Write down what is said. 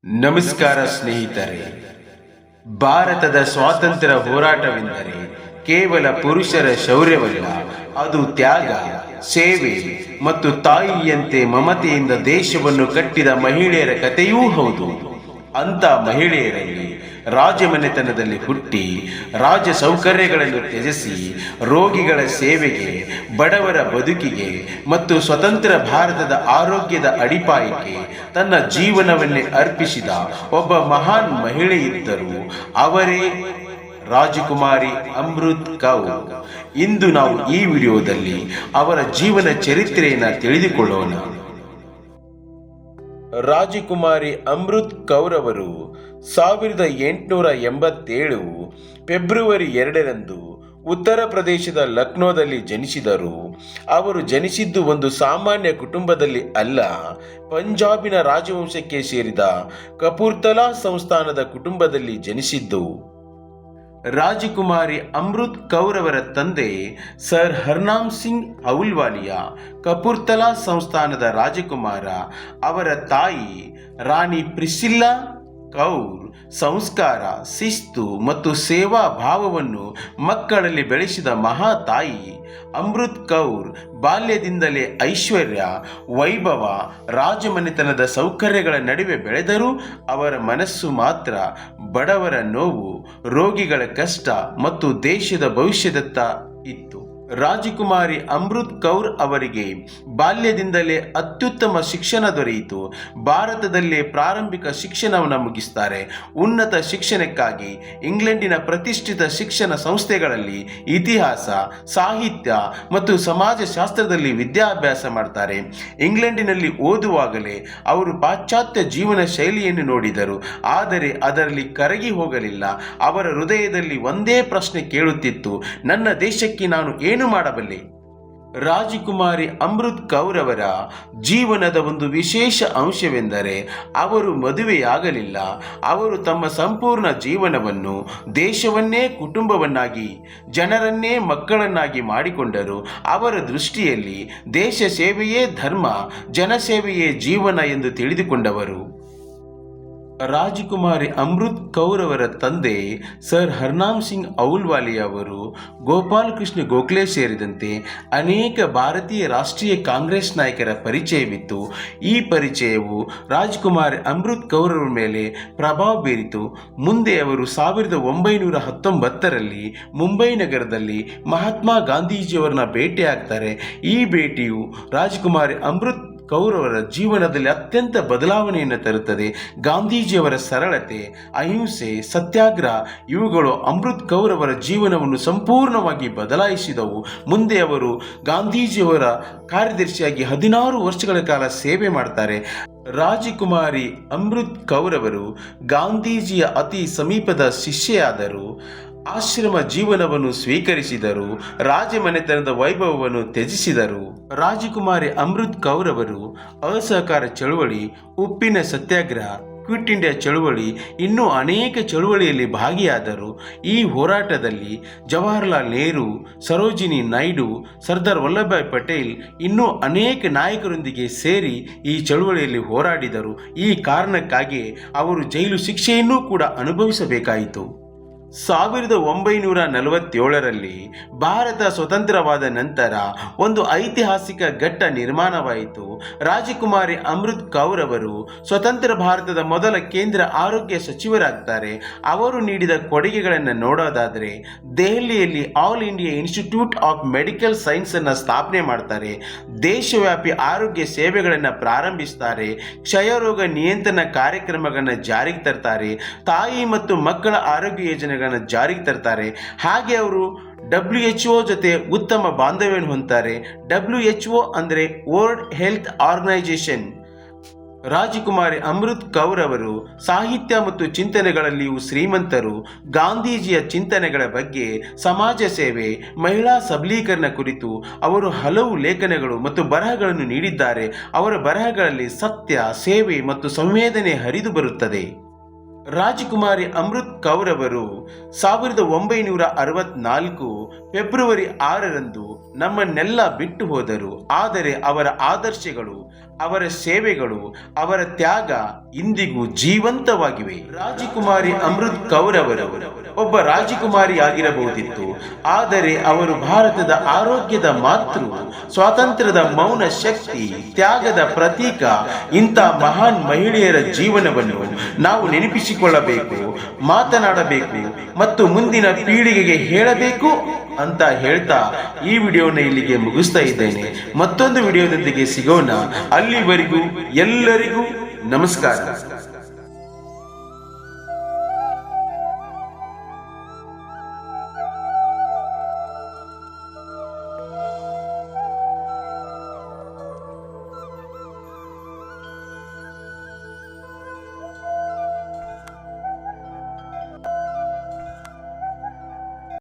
ನಮಸ್ಕಾರ ಸ್ನೇಹಿತರೆ. ಭಾರತದ ಸ್ವಾತಂತ್ರ್ಯ ಹೋರಾಟವೆಂದರೆ ಕೇವಲ ಪುರುಷರ ಶೌರ್ಯವಲ್ಲ, ಅದು ತ್ಯಾಗ, ಸೇವೆ ಮತ್ತು ತಾಯಿಯಂತೆ ಮಮತೆಯಿಂದ ದೇಶವನ್ನು ಕಟ್ಟಿದ ಮಹಿಳೆಯರ ಕಥೆಯೂ ಹೌದು. ಅಂತ ಮಹಿಳೆಯರಲ್ಲಿ ರಾಜಮನೆತನದಲ್ಲಿ ಹುಟ್ಟಿ ರಾಜ ಸೌಕರ್ಯಗಳನ್ನು ತ್ಯಜಿಸಿ ರೋಗಿಗಳ ಸೇವೆಗೆ, ಬಡವರ ಬದುಕಿಗೆ ಮತ್ತು ಸ್ವತಂತ್ರ ಭಾರತದ ಆರೋಗ್ಯದ ಅಡಿಪಾಯಕ್ಕೆ ತನ್ನ ಜೀವನವನ್ನೇ ಅರ್ಪಿಸಿದ ಒಬ್ಬ ಮಹಾನ್ ಮಹಿಳೆ ಇದ್ದರು. ಅವರೇ ರಾಜಕುಮಾರಿ ಅಮೃತ್ ಕೌರ್. ಇಂದು ನಾವು ಈ ವಿಡಿಯೋದಲ್ಲಿ ಅವರ ಜೀವನ ಚರಿತ್ರೆಯನ್ನು ತಿಳಿದುಕೊಳ್ಳೋಣ. ರಾಜಕುಮಾರಿ ಅಮೃತ್ ಕೌರ್ ಅವರು 1887 ಫೆಬ್ರವರಿ 2ರಂದು ಉತ್ತರ ಪ್ರದೇಶದ ಲಕ್ನೋದಲ್ಲಿ ಜನಿಸಿದರು. ಅವರು ಜನಿಸಿದ್ದು ಒಂದು ಸಾಮಾನ್ಯ ಕುಟುಂಬದಲ್ಲಿ ಅಲ್ಲ, ಪಂಜಾಬಿನ ರಾಜವಂಶಕ್ಕೆ ಸೇರಿದ ಕಪೂರ್ತಲಾ ಸಂಸ್ಥಾನದ ಕುಟುಂಬದಲ್ಲಿ ಜನಿಸಿದ್ದು. ರಾಜಕುಮಾರಿ ಅಮೃತ್ ಕೌರ್ ಅವರ ತಂದೆ ಸರ್ ಹರ್ನಾಮ್ ಸಿಂಗ್ ಅಹುಲುವಾಲಿಯಾ ಕಪೂರ್ತಲಾ ಸಂಸ್ಥಾನದ ರಾಜಕುಮಾರ. ಅವರ ತಾಯಿ ರಾಣಿ ಪ್ರಿಸಿಲ್ಲಾ ಕೌರ್ ಸಂಸ್ಕಾರ, ಶಿಸ್ತು ಮತ್ತು ಸೇವಾ ಭಾವವನ್ನು ಮಕ್ಕಳಲ್ಲಿ ಬೆಳೆಸಿದ ಮಹಾತಾಯಿ. ಅಮೃತ್ ಕೌರ್ ಬಾಲ್ಯದಿಂದಲೇ ಐಶ್ವರ್ಯ, ವೈಭವ, ರಾಜಮನೆತನದ ಸೌಕರ್ಯಗಳ ನಡುವೆ ಬೆಳೆದರೂ ಅವರ ಮನಸ್ಸು ಮಾತ್ರ ಬಡವರ ನೋವು, ರೋಗಿಗಳ ಕಷ್ಟ ಮತ್ತು ದೇಶದ ಭವಿಷ್ಯದತ್ತ ಇತ್ತು. ರಾಜಕುಮಾರಿ ಅಮೃತ್ ಕೌರ್ ಅವರಿಗೆ ಬಾಲ್ಯದಿಂದಲೇ ಅತ್ಯುತ್ತಮ ಶಿಕ್ಷಣ ದೊರೆಯಿತು. ಭಾರತದಲ್ಲೇ ಪ್ರಾರಂಭಿಕ ಶಿಕ್ಷಣವನ್ನು ಮುಗಿಸ್ತಾರೆ. ಉನ್ನತ ಶಿಕ್ಷಣಕ್ಕಾಗಿ ಇಂಗ್ಲೆಂಡಿನ ಪ್ರತಿಷ್ಠಿತ ಶಿಕ್ಷಣ ಸಂಸ್ಥೆಗಳಲ್ಲಿ ಇತಿಹಾಸ, ಸಾಹಿತ್ಯ ಮತ್ತು ಸಮಾಜಶಾಸ್ತ್ರದಲ್ಲಿ ವಿದ್ಯಾಭ್ಯಾಸ ಮಾಡ್ತಾರೆ. ಇಂಗ್ಲೆಂಡಿನಲ್ಲಿ ಓದುವಾಗಲೇ ಅವರು ಪಾಶ್ಚಾತ್ಯ ಜೀವನ ಶೈಲಿಯನ್ನು ನೋಡಿದರು, ಆದರೆ ಅದರಲ್ಲಿ ಕರಗಿ ಹೋಗಲಿಲ್ಲ. ಅವರ ಹೃದಯದಲ್ಲಿ ಒಂದೇ ಪ್ರಶ್ನೆ ಕೇಳುತ್ತಿತ್ತು: ನನ್ನ ದೇಶಕ್ಕೆ ನಾನು ಏನು ಮಾಡಬಲ್ಲೆ? ರಾಜಕುಮಾರಿ ಅಮೃತ್ ಕೌರ್ ಅವರ ಜೀವನದ ಒಂದು ವಿಶೇಷ ಅಂಶವೆಂದರೆ ಅವರು ಮದುವೆಯಾಗಲಿಲ್ಲ. ಅವರು ತಮ್ಮ ಸಂಪೂರ್ಣ ಜೀವನವನ್ನು ದೇಶವನ್ನೇ ಕುಟುಂಬವನ್ನಾಗಿ, ಜನರನ್ನೇ ಮಕ್ಕಳನ್ನಾಗಿ ಮಾಡಿಕೊಂಡರು. ಅವರ ದೃಷ್ಟಿಯಲ್ಲಿ ದೇಶ ಸೇವೆಯೇ ಧರ್ಮ, ಜನಸೇವೆಯೇ ಜೀವನ ಎಂದು ತಿಳಿದುಕೊಂಡವರು. ರಾಜಕುಮಾರಿ ಅಮೃತ್ ಕೌರ್ ಅವರ ತಂದೆ ಸರ್ ಹರ್ನಾಮ್ ಸಿಂಗ್ ಅಹುಲುವಾಲಿಯಾ ಅವರು ಗೋಪಾಲ್ ಕೃಷ್ಣ ಗೋಖಲೆ ಸೇರಿದಂತೆ ಅನೇಕ ಭಾರತೀಯ ರಾಷ್ಟ್ರೀಯ ಕಾಂಗ್ರೆಸ್ ನಾಯಕರ ಪರಿಚಯವಿತ್ತು. ಈ ಪರಿಚಯವು ರಾಜಕುಮಾರಿ ಅಮೃತ್ ಕೌರ್ ಅವರ ಮೇಲೆ ಪ್ರಭಾವ ಬೀರಿತು. ಮುಂದೆ ಅವರು 1919ರಲ್ಲಿ ಮುಂಬೈ ನಗರದಲ್ಲಿ ಮಹಾತ್ಮ ಗಾಂಧೀಜಿಯವರನ್ನ ಭೇಟಿಯಾಗ್ತಾರೆ. ಈ ಭೇಟಿಯು ರಾಜಕುಮಾರಿ ಅಮೃತ್ ಕೌರ್ ಅವರ ಜೀವನದಲ್ಲಿ ಅತ್ಯಂತ ಬದಲಾವಣೆಯನ್ನು ತರುತ್ತದೆ. ಗಾಂಧೀಜಿಯವರ ಸರಳತೆ, ಅಹಿಂಸೆ, ಸತ್ಯಾಗ್ರಹ ಇವುಗಳು ಅಮೃತ್ ಕೌರ್ ಅವರ ಜೀವನವನ್ನು ಸಂಪೂರ್ಣವಾಗಿ ಬದಲಾಯಿಸಿದವು. ಮುಂದೆ ಅವರು ಗಾಂಧೀಜಿಯವರ ಕಾರ್ಯದರ್ಶಿಯಾಗಿ 16 ವರ್ಷಗಳ ಕಾಲ ಸೇವೆ ಮಾಡ್ತಾರೆ. ರಾಜಕುಮಾರಿ ಅಮೃತ್ ಕೌರ್ ಅವರು ಗಾಂಧೀಜಿಯ ಅತಿ ಸಮೀಪದ ಶಿಷ್ಯೆಯಾದರು. ಆಶ್ರಮ ಜೀವನವನ್ನು ಸ್ವೀಕರಿಸಿದರು. ರಾಜಮನೆತನದ ವೈಭವವನ್ನು ತ್ಯಜಿಸಿದರು. ರಾಜಕುಮಾರಿ ಅಮೃತ್ ಕೌರ್ ಅವರು ಅಸಹಕಾರ ಚಳುವಳಿ, ಉಪ್ಪಿನ ಸತ್ಯಾಗ್ರಹ, ಕ್ವಿಟ್ ಇಂಡಿಯಾ ಚಳುವಳಿ, ಇನ್ನೂ ಅನೇಕ ಚಳುವಳಿಯಲ್ಲಿ ಭಾಗಿಯಾದರು. ಈ ಹೋರಾಟದಲ್ಲಿ ಜವಾಹರ್ಲಾಲ್ ನೆಹರು, ಸರೋಜಿನಿ ನಾಯ್ಡು, ಸರ್ದಾರ್ ವಲ್ಲಭಭಾಯ್ ಪಟೇಲ್ ಇನ್ನೂ ಅನೇಕ ನಾಯಕರೊಂದಿಗೆ ಸೇರಿ ಈ ಚಳುವಳಿಯಲ್ಲಿ ಹೋರಾಡಿದರು. ಈ ಕಾರಣಕ್ಕಾಗಿ ಅವರು ಜೈಲು ಶಿಕ್ಷೆಯನ್ನೂ ಕೂಡ ಅನುಭವಿಸಬೇಕಾಯಿತು. 1947ರಲ್ಲಿ ಭಾರತ ಸ್ವತಂತ್ರವಾದ ನಂತರ ಒಂದು ಐತಿಹಾಸಿಕ ಘಟ್ಟ ನಿರ್ಮಾಣವಾಯಿತು. ರಾಜಕುಮಾರಿ ಅಮೃತ್ ಕೌರ್ ಅವರು ಸ್ವತಂತ್ರ ಭಾರತದ ಮೊದಲ ಕೇಂದ್ರ ಆರೋಗ್ಯ ಸಚಿವರಾಗ್ತಾರೆ. ಅವರು ನೀಡಿದ ಕೊಡುಗೆಗಳನ್ನು ನೋಡೋದಾದರೆ ದೆಹಲಿಯಲ್ಲಿ all India institute of medical science ಅನ್ನು ಸ್ಥಾಪನೆ ಮಾಡ್ತಾರೆ. ದೇಶವ್ಯಾಪಿ ಆರೋಗ್ಯ ಸೇವೆಗಳನ್ನು ಪ್ರಾರಂಭಿಸ್ತಾರೆ. ಕ್ಷಯರೋಗ ನಿಯಂತ್ರಣ ಕಾರ್ಯಕ್ರಮಗಳನ್ನು ಜಾರಿಗೆ ತರ್ತಾರೆ. ತಾಯಿ ಮತ್ತು ಮಕ್ಕಳ ಆರೋಗ್ಯ ಯೋಜನೆಗಳನ್ನು ಜಾರಿಗೆ ತರ್ತಾರೆ. ಹಾಗೆ ಅವರು WHO ಜೊತೆ ಉತ್ತಮ ಬಾಂಧವ್ಯವನ್ನು ಹೊಂದ್ತಾರೆ. WHO ಅಂದರೆ ವರ್ಲ್ಡ್ ಹೆಲ್ತ್ ಆರ್ಗನೈಜೇಷನ್. ರಾಜಕುಮಾರಿ ಅಮೃತ್ ಕೌರ್ ಅವರು ಸಾಹಿತ್ಯ ಮತ್ತು ಚಿಂತನೆಗಳಲ್ಲಿಯೂ ಶ್ರೀಮಂತರು. ಗಾಂಧೀಜಿಯ ಚಿಂತನೆಗಳ ಬಗ್ಗೆ, ಸಮಾಜ ಸೇವೆ, ಮಹಿಳಾ ಸಬಲೀಕರಣ ಕುರಿತು ಅವರು ಹಲವು ಲೇಖನಗಳು ಮತ್ತು ಬರಹಗಳನ್ನು ನೀಡಿದ್ದಾರೆ. ಅವರ ಬರಹಗಳಲ್ಲಿ ಸತ್ಯ, ಸೇವೆ ಮತ್ತು ಸಂವೇದನೆ ಹರಿದು ಬರುತ್ತದೆ. ರಾಜಕುಮಾರಿ ಅಮೃತ್ ಕೌರ್ ಅವರು 1964 ಫೆಬ್ರವರಿ 6ರಂದು ನಮ್ಮನ್ನೆಲ್ಲ ಬಿಟ್ಟು ಹೋದರು. ಆದರೆ ಅವರ ಆದರ್ಶಗಳು, ಅವರ ಸೇವೆಗಳು, ಅವರ ತ್ಯಾಗ ಇಂದಿಗೂ ಜೀವಂತವಾಗಿವೆ. ರಾಜಕುಮಾರಿ ಅಮೃತ್ ಕೌರ್ ಅವರು ಒಬ್ಬ ರಾಜಕುಮಾರಿ ಆಗಿರಬಹುದಿತ್ತು, ಆದರೆ ಅವರು ಭಾರತದ ಆರೋಗ್ಯದ ಮಾತೃ, ಸ್ವಾತಂತ್ರ್ಯದ ಮೌನ ಶಕ್ತಿ, ತ್ಯಾಗದ ಪ್ರತೀಕ. ಇಂಥ ಮಹಾನ್ ಮಹಿಳೆಯರ ಜೀವನವನ್ನು ನಾವು ನೆನಪಿಸಿಕೊಳ್ಳಬೇಕು, ಮಾತನಾಡಬೇಕು ಮತ್ತು ಮುಂದಿನ ಪೀಳಿಗೆಗೆ ಹೇಳಬೇಕು ಅಂತ ಹೇಳ್ತಾ ಈ ವಿಡಿಯೋನ ಇಲ್ಲಿಗೆ ಮುಗಿಸ್ತಾ ಇದ್ದೇನೆ. ಮತ್ತೊಂದು ವಿಡಿಯೋದೊಂದಿಗೆ ಸಿಗೋಣ. ಅಲ್ಲಿವರೆಗೂ ಎಲ್ಲರಿಗೂ ನಮಸ್ಕಾರ.